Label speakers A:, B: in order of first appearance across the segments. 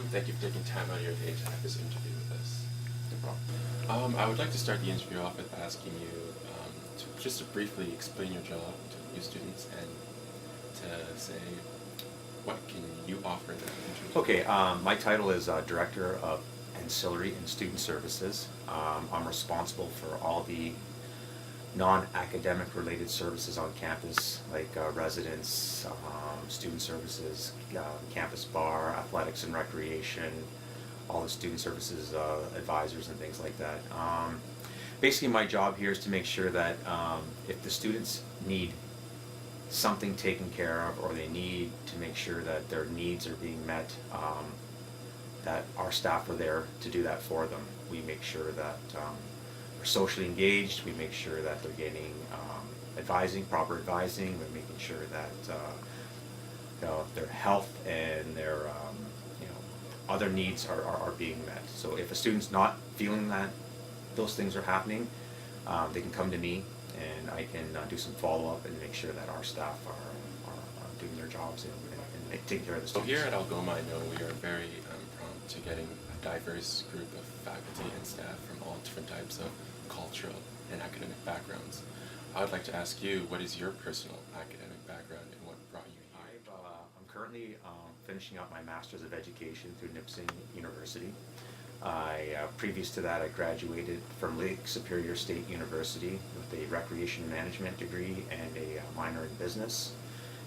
A: Thank you for taking time out of your day to have this interview with us.
B: No problem.
A: I would like to start the interview off with asking you just to briefly explain your job to new students and to say what can you offer them in terms of
B: Okay, my title is Director of Ancillary and Student Services. I'm responsible for all the non-academic related services on campus, like residence, student services, campus bar, athletics and recreation, all the student services advisors and things like that. Basically, my job here is to make sure that if the students need something taken care of, or they need to make sure that their needs are being met, that our staff are there to do that for them. We make sure that we're socially engaged. We make sure that they're getting proper advising. We're making sure that their health and their other needs are being met. So if a student's not feeling that those things are happening, they can come to me, and I can do some follow-up and make sure that our staff are doing their jobs and taking care of the
A: So
B: students.
A: here at Algoma, I know we are very prompt to getting a diverse group of faculty and staff from all different types of cultural and academic backgrounds. I would like to ask you, what is your personal academic background and what brought you here?
B: I'm currently finishing up my Master's of Education through Nipissing University. Previous to that, I graduated from Lake Superior State University with a recreation management degree and a minor in business.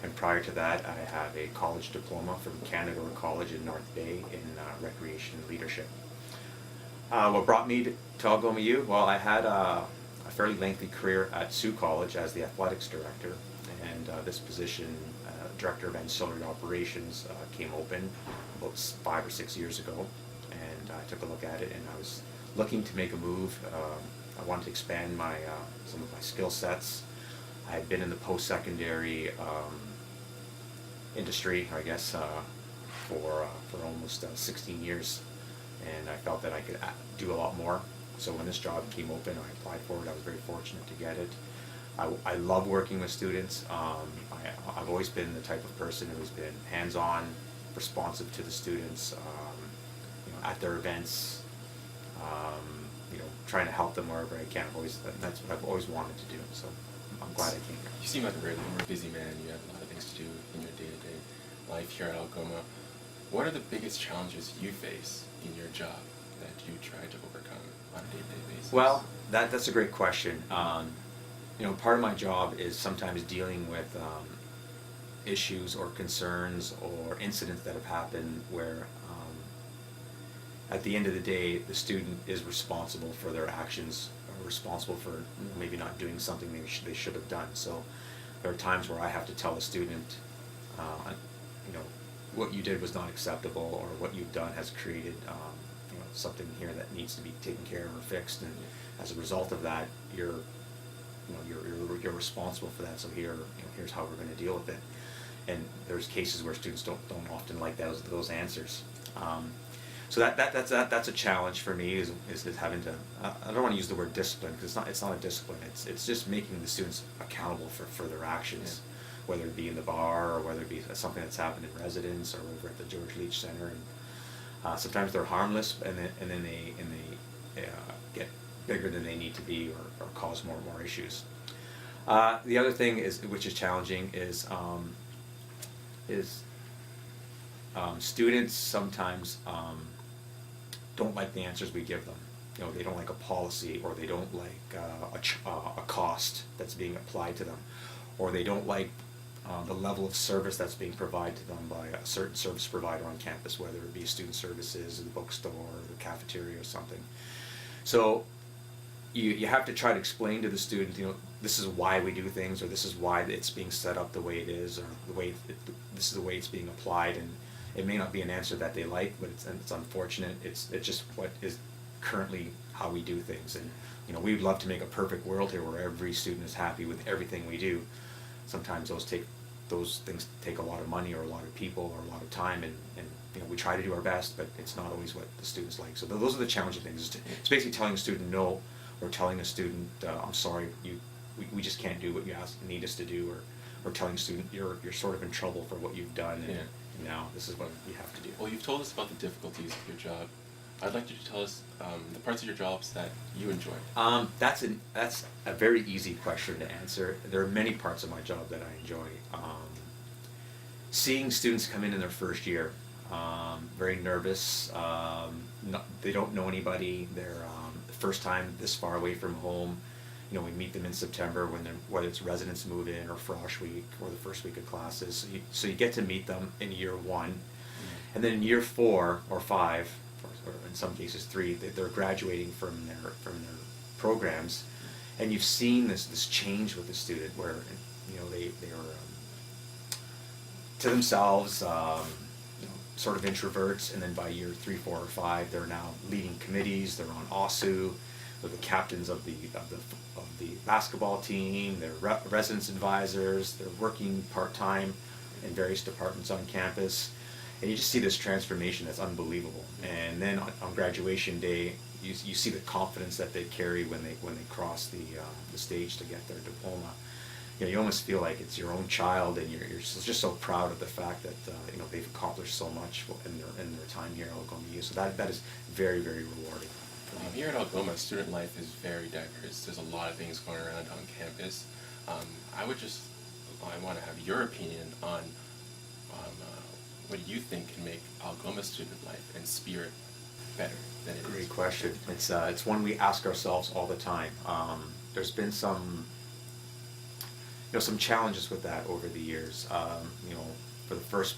B: And prior to that, I have a college diploma from Canada College in North Bay in recreation leadership. What brought me to Algoma U? Well, I had a fairly lengthy career at Sioux College as the athletics director, and this position, Director of Ancillary Operations, came open about 5 or 6 years ago, and I took a look at it, and I was looking to make a move. I wanted to expand some of my skill sets. I had been in the post-secondary industry, I guess, for almost 16 years, and I felt that I could do a lot more. So when this job came open, I applied for it. I was very fortunate to get it. I love working with students. I've always been the type of person who's been hands-on, responsive to the students, at their events, trying to help them wherever I can. That's what I've always wanted to do. So I'm glad I came here.
A: You seem like a very busy man. You have a lot of things to do in your day-to-day life here at Algoma. What are the biggest challenges you face in your job that you try to overcome on a day-to-day basis?
B: Well, that's a great question. Part of my job is sometimes dealing with issues or concerns or incidents that have happened where at the end of the day, the student is responsible for their actions, or responsible for maybe not doing something they should have done. So there are times where I have to tell a student, what you did was not acceptable, or what you've done has created something here that needs to be taken care of or fixed, and as a result of that, you're responsible for that. So here's how we're going to deal with it. And there's cases where students don't often like those answers. So that's a challenge for me is having to. I don't want to use the word discipline, because it's not a discipline. It's just making the students accountable for their actions, whether it be in the bar or whether it be something that's happened in residence or over at the George Leach Center. And sometimes they're harmless, and then they get bigger than they need to be, or cause more issues. The other thing which is challenging is students sometimes don't like the answers we give them. They don't like a policy, or they don't like a cost that's being applied to them, or they don't like the level of service that's being provided to them by a certain service provider on campus, whether it be student services, the bookstore, or the cafeteria or something. So you have to try to explain to the student, this is why we do things, or this is why it's being set up the way it is, or this is the way it's being applied. And it may not be an answer that they like, but it's unfortunate. It's just what is currently how we do things. And we would love to make a perfect world here where every student is happy with everything we do. Sometimes those things take a lot of money, or a lot of people, or a lot of time, and we try to do our best, but it's not always what the students like. So those are the challenging things. It's basically telling a student no, or telling a student, I'm sorry, we just can't do what you need us to do, or telling a student you're sort of in trouble for what you've done, and now this is what you have to do.
A: Well, you've told us about the difficulties of your job. I'd like you to tell us the parts of your jobs that you enjoy.
B: That's a very easy question to answer. There are many parts of my job that I enjoy. Seeing students come in their first year, very nervous. They don't know anybody. They're the first time this far away from home. You know, we meet them in September when whether it's residents move in or frosh week or the first week of classes. So you get to meet them in year one, and then in year 4 or 5, or in some cases 3, they're graduating from their programs, and you've seen this change with the student where they are to themselves, sort of introverts, and then by year 3, 4, or 5, they're now leading committees. They're on OSU. They're the captains of the basketball team. They're residence advisors. They're working part-time in various departments on campus, and you just see this transformation that's unbelievable. And then on graduation day, you see the confidence that they carry when they cross the stage to get their diploma. You almost feel like it's your own child, and you're just so proud of the fact that they've accomplished so much in their time here at Algoma U. So that is very, very rewarding.
A: Here at Algoma, student life is very diverse. There's a lot of things going around on campus. I want to have your opinion on what you think can make Algoma student life and spirit better than it is.
B: Great question. It's one we ask ourselves all the time. There's been some challenges with that over the years. For the first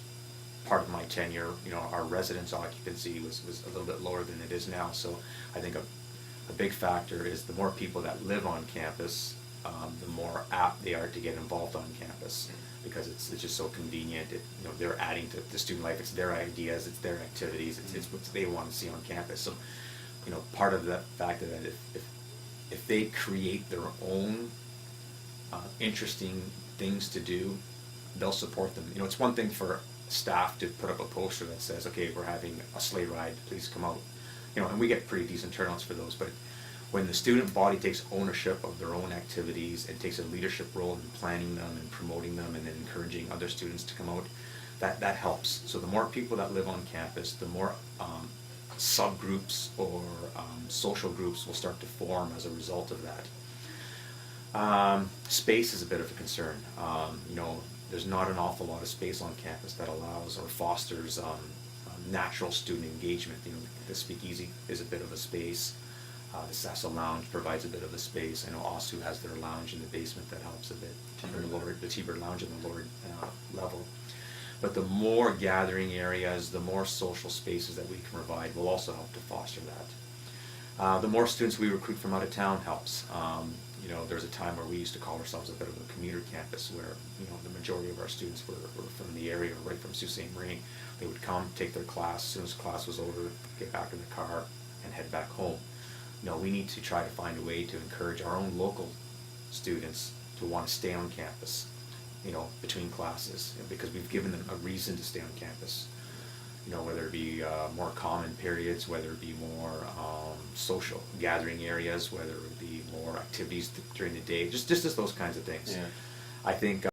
B: part of my tenure, our residence occupancy was a little bit lower than it is now. So I think a big factor is the more people that live on campus, the more apt they are to get involved on campus, because it's just so convenient. They're adding to the student life. It's their ideas, it's their activities, it's what they want to see on campus. So part of the fact that if they create their own interesting things to do, they'll support them. It's one thing for staff to put up a poster that says, okay, we're having a sleigh ride, please come out. And we get pretty decent turnouts for those. But when the student body takes ownership of their own activities and takes a leadership role in planning them and promoting them and then encouraging other students to come out, that helps. So the more people that live on campus, the more subgroups or social groups will start to form as a result of that. Space is a bit of a concern. There's not an awful lot of space on campus that allows or fosters natural student engagement. The Speakeasy is a bit of a space. The Cecil Lounge provides a bit of a space. I know OSU has their lounge in the basement that helps a bit. The T-Bird Lounge on the lower level. But the more gathering areas, the more social spaces that we can provide will also help to foster that. The more students we recruit from out of town helps. There's a time where we used to call ourselves a bit of a commuter campus, where the majority of our students were from the area, right from Sault Ste. Marie. They would come, take their class, as soon as class was over, get back in the car, and head back home. We need to try to find a way to encourage our own local students to want to stay on campus, between classes, because we've given them a reason to stay on campus. Whether it be more common periods, whether it be more social gathering areas, whether it be more activities during the day, just those kinds of things.
A: Yeah.
B: I think